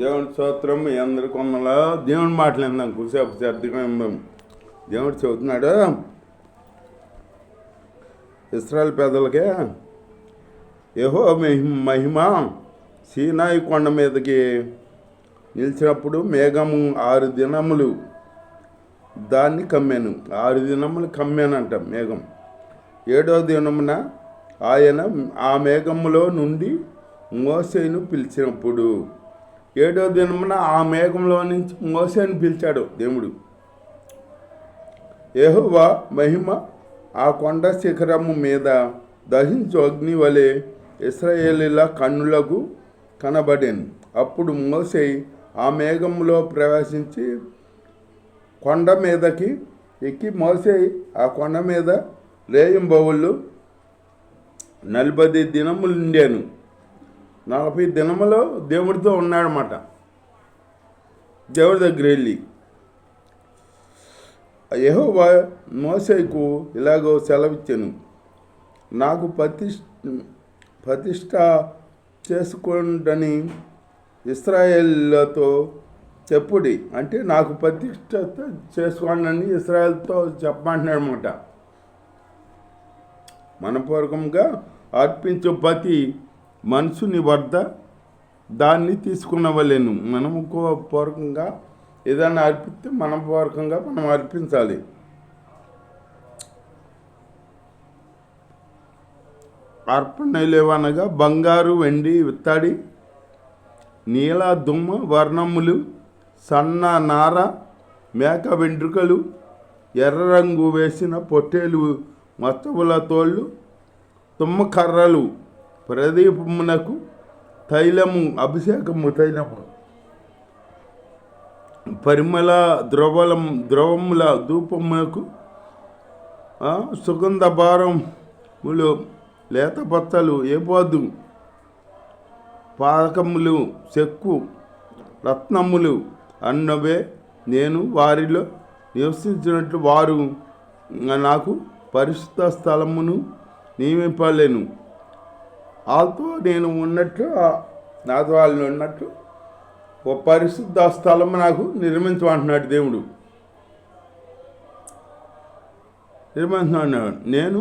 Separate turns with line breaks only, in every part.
దేవుని స్తోత్రం. మీ అందరి కొందలో దేవుని మాటలు విందాం. కుసేపు శ్రద్ధగా విందాం. దేవుడు చెబుతున్నాడు, ఇశ్రాయేలు పెద్దలకే, యెహోవా మహిమ సీనాయి కొండ మీదకి నిలిచినప్పుడు మేఘము 6 దినములు దాన్ని కమ్మాను. 6 దినములు కమ్మానంట మేఘం. 7వ దినమున ఆయన ఆ మేఘములో నుండి మోసేను పిలిచినప్పుడు, 7వ దినమున ఆ మేఘంలో నుంచి మోసేను పిలిచాడు దేవుడు. యెహోవా మహిమ ఆ కొండ శిఖరము మీద దహించు అగ్ని వలె ఇశ్రాయేలీల కన్నులకు కనబడేను. అప్పుడు మోసే ఆ మేఘంలో ప్రవేశించి కొండ మీదకి ఎక్కి, మోసే ఆ కొండ మీద రేయింబవళ్ళు 40 దినములు ఉండాను. 40 దినములో దేవుడితో ఉన్నాడన్నమాట. దేవుడి దగ్గర వెళ్ళి యెహోవా మోసేకు ఇలాగో సెలవిచ్చాను, నాకు ప్రతిష్ట చేసుకోండని ఇశ్రాయేలుతో చెప్పుడి. అంటే నాకు ప్రతిష్ట చేసుకోండి ఇశ్రాయేలుతో చెప్పమంటున్నాడు అన్నమాట. మనపూర్వకంగా అర్పించే ప్రతి మనుషుని వద్ద దాన్ని తీసుకున్నవలేను. మనము పూర్వకంగా ఏదైనా అర్పిస్తే మనపూర్వకంగా మనం అర్పించాలి. అర్పణలేవనగా బంగారు, వెండి, ఇత్తడి, నీల, దుమ్మ వర్ణములు, సన్న నార, మేక వెంట్రుకలు, ఎర్ర రంగు వేసిన పొట్టేలు, మస్తవుల తోళ్ళు, తుమ్మకర్రలు, ప్రదీపమునకు తైలము, అభిషేకము తైలము, పరిమళ ద్రవముల ధూపమునకు, సుగంధ భారములు, లేత బత్తలు, ఏపోదు, పాదకములు, చెక్కు, రత్నములు అన్నవే నేను వారిలో నివసించినట్లు వారు నాకు పరిశుద్ధ స్థలమును నియమింపలేను. వాళ్ళతో నేను ఉన్నట్లు, నాతో వాళ్ళు ఉన్నట్లు ఓ పరిశుద్ధ స్థలము నాకు నిర్మించమంటున్నాడు దేవుడు. నిర్మించమన్నాడు. నేను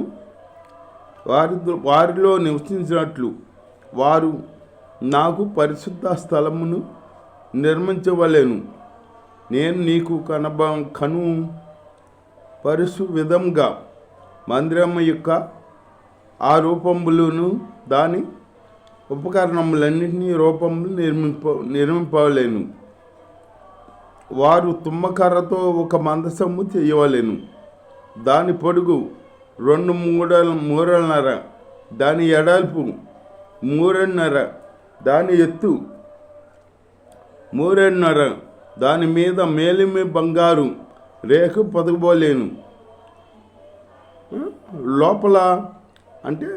వారిలో నివసించినట్లు వారు నాకు పరిశుద్ధ స్థలమును నిర్మించవలేను. నేను నీకు కను పరుసు విధంగా మందిరము యొక్క ఆ రూపములను దాని ఉపకరణములన్నింటినీ రూపములు నిర్మింపలేను. వారు తుమ్మకర్రతో ఒక మందసము చేయవలేను. దాని పొడుగు 2 మూరన్నర, దాని ఎడల్పు 3.5, దాని ఎత్తు 3.5, దాని మీద మేలిమి బంగారు రేకు పొదగబోలేను. లోపల అంటే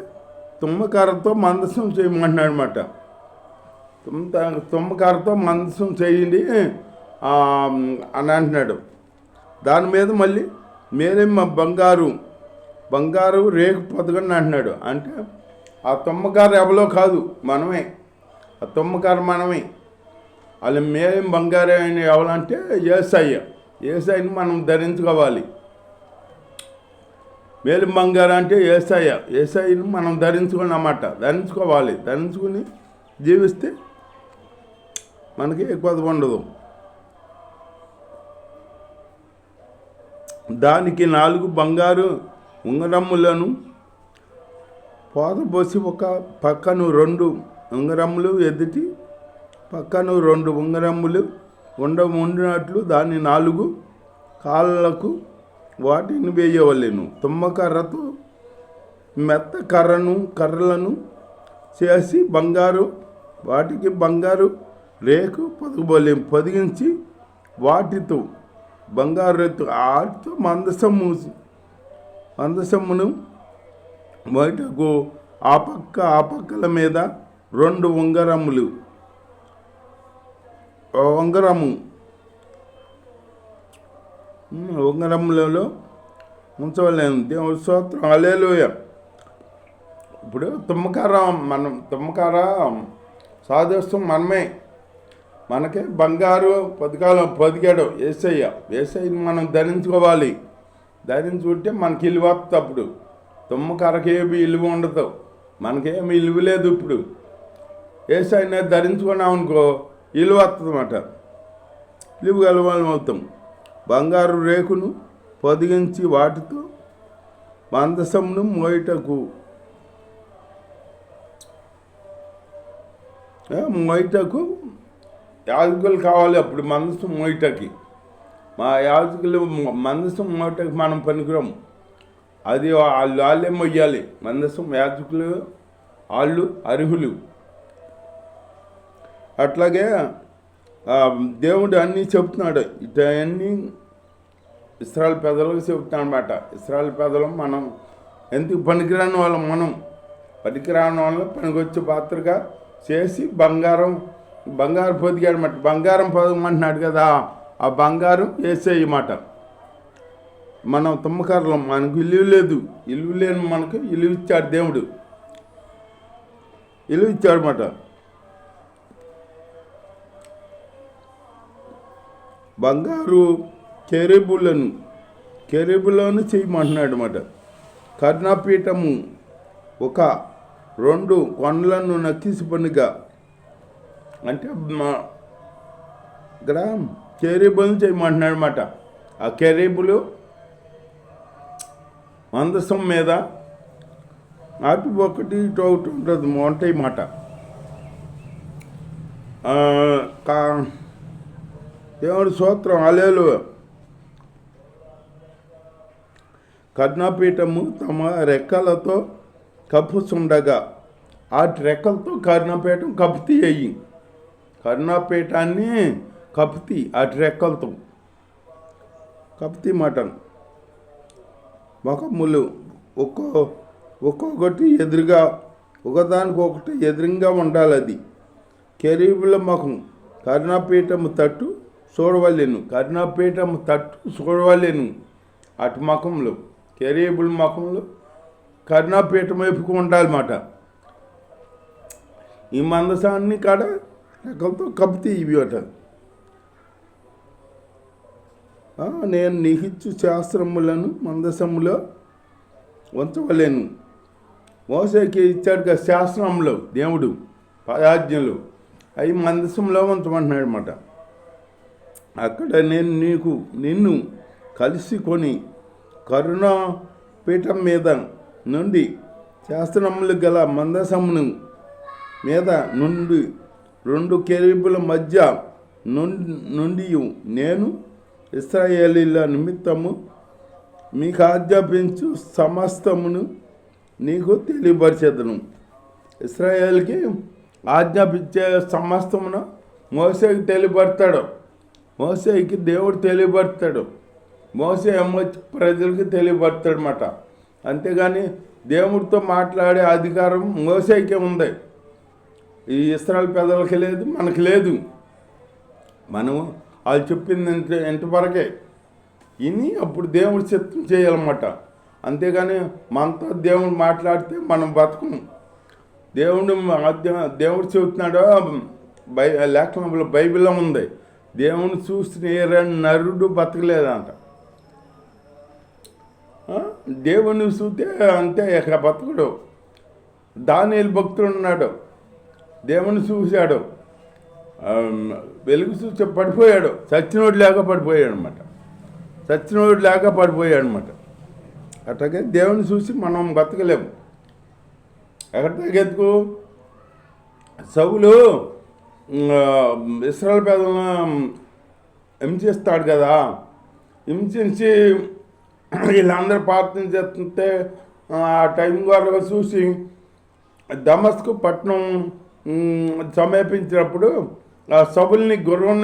తుమ్మకారతో మందసం చేయమంటున్నాడు అన్నమాట. తుమ్మకారతో మందసం చేయండి అని అంటున్నాడు. దాని మీద మళ్ళీ మేలిమ బంగారు రేకు పొదగని అంటున్నాడు. అంటే ఆ తుమ్మకారు ఎవరో కాదు, మనమే. ఆ తుమ్మకారు మనమే. వాళ్ళు మేలిమ బంగారు అయిన ఎవరంటే యేసయ్యని మనం ధరించుకోవాలి. మేలిమ బంగారు అంటే యేసయ్యని మనం ధరించుకోవాలి. ధరించుకుని జీవిస్తే మనకి ఎక్కువ ఉండదు. దానికి 4 బంగారు ఉంగరములను పోదపోసి ఒక పక్కను 2 ఉంగరములు, ఎదుటి పక్కను 2 ఉంగరములు ఉండినట్లు దాని 4 కాళ్ళకు వాటిని వేయవలేను. తుమ్మకర్రతో మెత్త కర్రలను చేసి వాటికి బంగారు రేకు పొదిగించి వాటితో బంగారు రేకు ఆటితో మందసమును బయటకు ఆ పక్కల మీద 2 ఉంగరములలో ఉంచవలేను. దేవుడి స్తోత్రం. హల్లెలూయా. ఇప్పుడు తుమ్మకార సాధిస్తాం మనమే. మనకే బంగారు పొదిగాడు ఏసయ్యని మనం ధరించుకోవాలి. ధరించుకుంటే మనకి ఇల్లు వస్తుంది. అప్పుడు తుమ్మకరకేమి ఇల్లు ఉండదు, మనకేమి ఇల్లు లేదు. ఇప్పుడు ఏసయ్యని ధరించుకున్నాం అనుకో ఇల్లు వస్తుంది అన్నమాట, ఇల్లు గలవాళ్ళం అవుతాం. బంగారు రేకును పొదిగించి వాటితో మందసమును మోయటకు యాజకులు కావాలి. అప్పుడు మందసం మోయటకి మా యాజకులు మందసం మోయటకి మనం పనికిరాము. అది వాళ్ళే మొయ్యాలి మందసం. యాజకులు వాళ్ళు అర్హులు. అట్లాగే దేవుడు అన్నీ చెప్తున్నాడు. ఇవన్నీ ఇశ్రాయేలు పెద్దలకు చెప్తున్నాడు అన్నమాట. ఇశ్రాయేలు పెద్దలు మనం ఎందుకు పనికిరాని వాళ్ళం, మనం పనికిరాని వాళ్ళని పనికొచ్చే పాత్రగా చేసి బంగారు పొదిగాడు అన్నమాట. బంగారం పొదగమంటున్నాడు కదా, ఆ బంగారం వేసేయమాట. మనం తుమ్మకారులం, మనకు ఇల్లు లేదు. ఇల్లు లేని మనకు ఇల్లు ఇచ్చాడు దేవుడు, ఇల్లు ఇచ్చాడు అన్నమాట. బంగారు కెరూబులను చేయమంటున్నాడు అన్నమాట. కర్ణపీఠము 2 కొండలను నక్కిసి పనిగా, అంటే ఇక్కడ కెరూబులను చేయమంటున్నాడు అన్నమాట. ఆ కెరూబులు మందసం మీద అటు ఒకటి ఇటు ఒకటి ఉంటుంది, ఉంటాయి మాట. దేవుడి స్తోత్రం, హల్లెలూయా. కర్ణపీఠము తమ రెక్కలతో కప్పుచుండగా, ఆ రెక్కలతో కర్ణపీఠం కప్పుతీ అయ్యి, కర్ణపీఠాన్ని కప్పుతీ ఆ రెక్కలతో కప్పుతీ మాట. ముఖములు ఒక్కొక్కటి ఎదురుగా, ఒకదానికొకటి ఎదురుగా ఉండాలి. అది కెరూబుల ముఖం కర్ణపీఠము తట్టు చూడవలెను. అటు ముఖంలో కెరూబుల ముఖంలో కర్ణపీఠం వైపుకు ఉండాలన్నమాట. ఈ మందసాన్ని కాడ రెక్కలతో కప్పుతీ ఇవి అట. నేను నీకిచ్చు శాస్త్రములను మందసములో ఉంచవలేను. మోసేకి ఇచ్చాడు కదా శాస్త్రంలో దేవుడు ఆజ్ఞలు, అవి మందసంలో ఉంచమంటున్నాడు అన్నమాట. అక్కడ నేను నిన్ను కలుసుకొని కరుణాపీఠం మీద నుండి శాస్త్రములు గల మందసమును మీద నుండి 2 కెరూబుల మధ్య నుండి నేను ఇశ్రాయేలీల నిమిత్తము మీకు ఆజ్ఞాపించు సమస్తమును నీకు తెలియపరిచేదను. ఇశ్రాయేల్కి ఆజ్ఞాపించే సమస్తమును మోసేకి తెలియపడతాడు. మోసేకి దేవుడు తెలియపడతాడు. మోసే ఏమొచ్చి ప్రజలకి తెలియపడతాడు అన్నమాట. అంతేగాని దేవుడితో మాట్లాడే అధికారం మోసేకే ఉంది. ఈ ఇశ్రాయేలు పెద్దలకి లేదు, మనకి లేదు. మనం వాళ్ళు చెప్పింది ఎంతవరకే ఇని అప్పుడు దేవుడు చిత్తం చేయాలన్నమాట. అంతేగాని మనతో దేవుడు మాట్లాడితే మనం బతకం. దేవుడు చెబుతున్నాడో లేఖనంలో బైబిల్లో ఉంది, దేవుని చూసి నరుడు బతకలేదంట. దేవుని చూస్తే అంతే ఇక బతకడు. దానియేలు భక్తుడు ఉన్నాడు, దేవుని చూశాడు, వెలుగు చూసి పడిపోయాడు, చచ్చినోడు లేక పడిపోయాడు అనమాట. అట్లాగే దేవుని చూసి మనం బతకలేము. ఎక్కడ తగ్గెందుకు? సౌలు ఇశ్రాయేలు పెద్దలను హింసిస్తాడు కదా, హింసించి వీళ్ళందరూ ప్రార్థన చేస్తుంటే ఆ టైం వరకు చూసి దమస్కు పట్టణం సమీపించినప్పుడు ఆ సౌలుని గుర్రం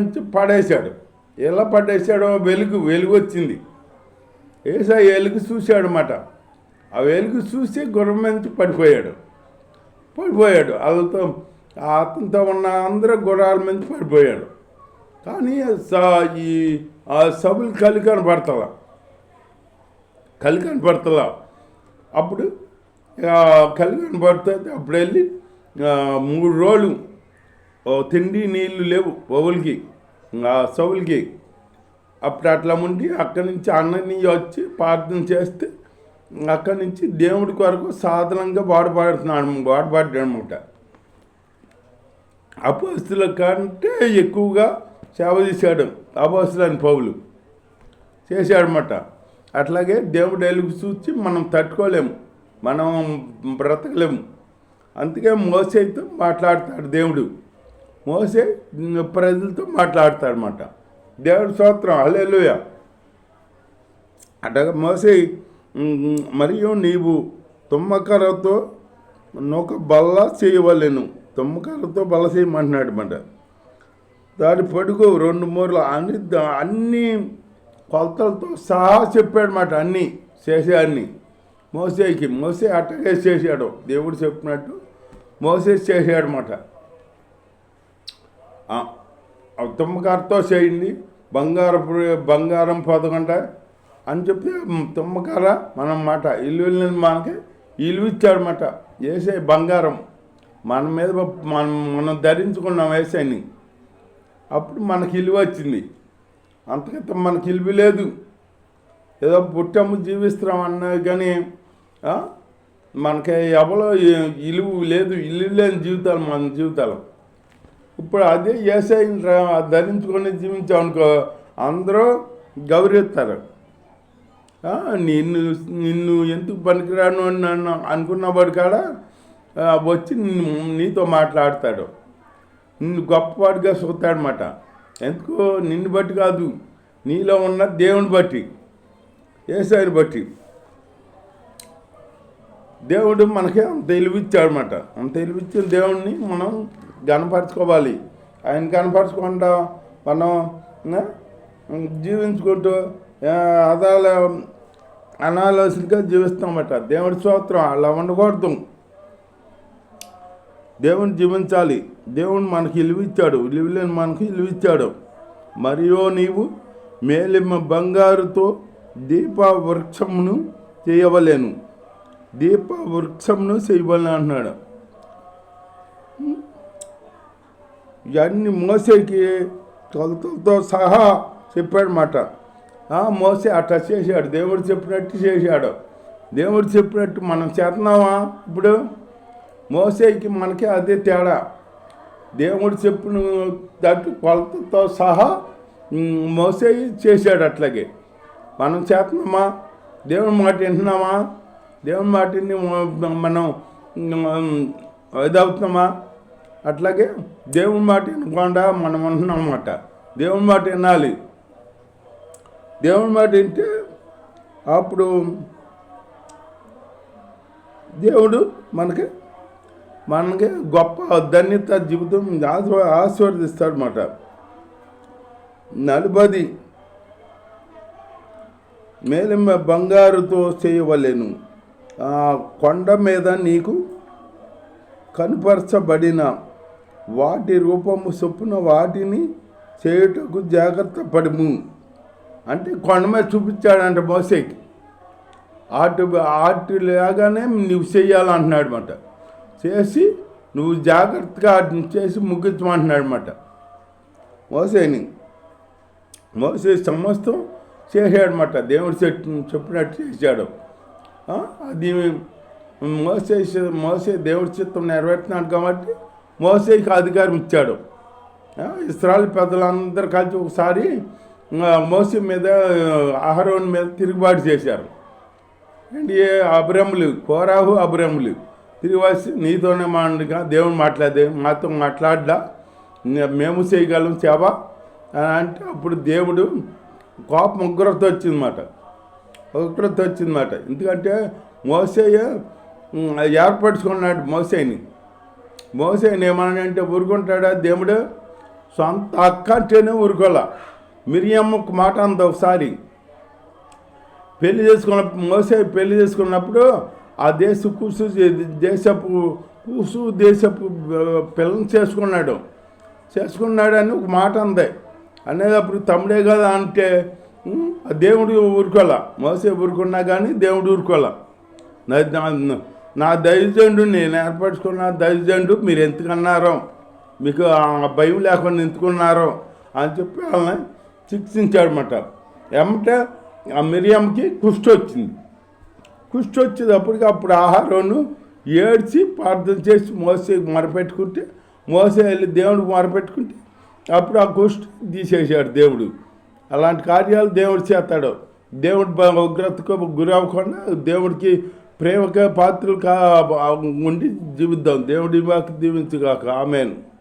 నుంచి పడేశాడు. ఎలా పడేశాడో వెలుగు వచ్చింది. ఏసా వెలుగు చూశాడు అన్నమాట. ఆ వెలుగు చూసి గుర్రం నుంచి పడిపోయాడు. వాళ్ళతో అతనితో ఉన్న అందరూ గుర్రాల మీద పడిపోయాడు. కానీ ఈ సౌలు కలి కనపడతలా. అప్పుడు కలి కనపడితే అప్పుడు వెళ్ళి 3 రోజులు తిండి నీళ్ళు లేవు సౌలుకి. అప్పుడు అట్లా ఉండి అక్కడి నుంచి అన్నని వచ్చి ప్రార్థన చేస్తే అక్కడి నుంచి దేవుడి కొరకు సాధనంగా వాడబడ్డాడనమాట. అపోస్తుల కంటే ఎక్కువగా సేవ చేశాడు అపోస్తులని పౌలు చేశాడనమాట. అట్లాగే దేవుడు ఎలుగు చూసి మనం తట్టుకోలేము, మనం బ్రతకలేము. అందుకే మోసేతో మాట్లాడతాడు దేవుడు. మోసే ప్రజలతో మాట్లాడతాడనమాట. దేవుడి స్తోత్రం, హల్లెలూయా. అట్లాగే మోసే మరియు నీవు తుమ్మకర్రతో నొక బల్ల చేయవలెను. తుమ్మకర్రతో బల్ల చేయమంటున్నాడు అన్నమాట. దాని పొడుగు 2 మూరలు అన్ని కొలతలతో సహా చెప్పాడనమాట. అన్నీ చేసేయాన్ని మోసే అట్టగే చేశాడు. దేవుడు చెప్పినట్టు మోసే చేశాడనమాట. తుమ్మకారతో చేయండి, బంగారం పొదగంట అని చెప్పి తుమ్మకార మనం మాట ఇల్లు మనకి ఇల్లు ఇచ్చాడనమాట. వేసే బంగారం మన మీద మనం ధరించుకున్నాం వేసాన్ని. అప్పుడు మనకి ఇల్లు వచ్చింది. అంతకంత మనకి ఇల్లు లేదు. ఏదో పుట్టము జీవిస్తున్నాం అన్నా కానీ మనకి ఎవరో ఇలువ లేదు, ఇల్లు లేని జీవితాలు మన జీవితాలు. ఇప్పుడు అదే ఏసై ధరించుకొని జీవించామనుకో అందరూ గౌరవిస్తారు. నిన్ను ఎందుకు పనికిరాను అని నన్ను అనుకున్నవాడు కాడ వచ్చి నీతో మాట్లాడతాడు, నిన్ను గొప్పవాడిగా చూస్తాడనమాట. ఎందుకు నిన్ను బట్టి కాదు, నీలో ఉన్న దేవుని బట్టి, ఏసైని బట్టి. దేవుడు మనకి అంత తెలివిచ్చాడనమాట. అంత తెలివిచ్చిన దేవుడిని మనం గనపరచుకోవాలి. ఆయన కనపరచుకుంటా మనం జీవించుకుంటూ అనాలోచనగా జీవిస్తామట. దేవుడి స్తోత్రం. అలా ఉండకూడదు. దేవుని జీవించాలి. దేవుడు మనకి ఇలువిచ్చాడు, ఇలువలేని మనకి ఇలువిచ్చాడు. మరియు నీవు మేలిమ బంగారుతో దీపవృక్షమును చేయవలేను. దీపవృక్షమును చేయవలేను అంటున్నాడు. ఇవన్నీ మోసేకి కొలతలతో సహా చెప్పాడనమాట. మోసే అట్లా చేశాడు. దేవుడు చెప్పినట్టు చేశాడు. దేవుడు చెప్పినట్టు మనం చేస్తున్నామా? ఇప్పుడు మోసేకి మనకి అదే తేడా. దేవుడు చెప్పిన తట్టు కొలతతో సహా మోసే చేశాడు. అట్లాగే మనం చేస్తున్నామా? దేవుని మాట వింటున్నామా? దేవుని మాటని మనం ఇదవుతున్నామా? అట్లాగే దేవుని మాట వినకుండా మనం ఉంటున్నాం అన్నమాట. దేవుని మాట వినాలి. దేవుని మాట వింటే అప్పుడు దేవుడు మనకి గొప్ప ధన్యత జీవితం ఆశీర్వదిస్తాడనమాట. 40 మేలిమ బంగారుతో చేయవలెను. కొండ మీద నీకు కనుపరచబడిన వాటి రూపము చొప్పున వాటిని చేయుటకు జాగ్రత్త పడము. అంటే కొండ మీద చూపించాడంట మోసేకి. ఆటిలాగానే నువ్వు చెయ్యాలంటున్నాడు అనమాట. చేసి నువ్వు జాగ్రత్తగా చేసి ముగించమంటున్నాడు అనమాట మోసే సమస్తం చేశాడనమాట. దేవుడు చెప్పినట్టు చేశాడు. అది మోసే దేవుడి చిత్తం నెరవేర్చినాడు కాబట్టి మోసేకి అధికారం ఇచ్చాడు. ఇశ్రాయేలు పెద్దలందరూ కలిసి ఒకసారి మోసే మీద అహరోను మీద తిరుగుబాటు చేశారు. అండ్ కోరాహు అబ్రాములు తిరిగి వచ్చి నీతోనే మాట్లాడగా దేవుడు మాతో మాట్లాడ్డా, మేము చేయగలం సేవ అని అంటే అప్పుడు దేవుడు కోపం ఉగ్రత వచ్చిందన్నమాట. ఎందుకంటే మోసే ఏర్పరచుకున్నాడు. మోసేని ఏమన్నా అంటే ఊరుకుంటాడా దేవుడు? సొంత అక్క అంటేనే ఊరుకోలే. మిరియమ్మకు మాట అంత ఒకసారి మోసే పెళ్లి చేసుకున్నప్పుడు ఆ దేశపు పిల్లని చేసుకున్నాడని ఒక మాట అందే. అనేటప్పుడు తమ్ముడే కదా అంటే దేవుడు ఊరుకోలే. మోసే ఊరుకున్నా కానీ దేవుడు ఊరుకోలే. నా దైవజనుడు నేను ఏర్పరచుకున్న దైవజనుడు మీరు ఎంతకన్నారో మీకు ఆ భయం లేకుండా ఎంచుకున్నారో అని చెప్పి వాళ్ళని శిక్షించాడనమాట. ఏమంటే ఆ మిరియంకి కుష్టి వచ్చింది. కుష్టి వచ్చేటప్పటికి అప్పుడు ఆహారోను ఏడ్చి ప్రార్థన చేసి మోసే మొరపెట్టుకుంటే, మోసే వెళ్ళి దేవుడికి మొరపెట్టుకుంటే అప్పుడు ఆ కుష్టి తీసేసాడు దేవుడు. అలాంటి కార్యాలు దేవుడు చేస్తాడు. దేవుడి ఉగ్రతకు గురవ్వకుండా దేవుడికి ప్రేమకే పాత్రలు ఉండి జీవిద్దాం. దేవుడి వాకి దీవించుగాక. ఆమేన్.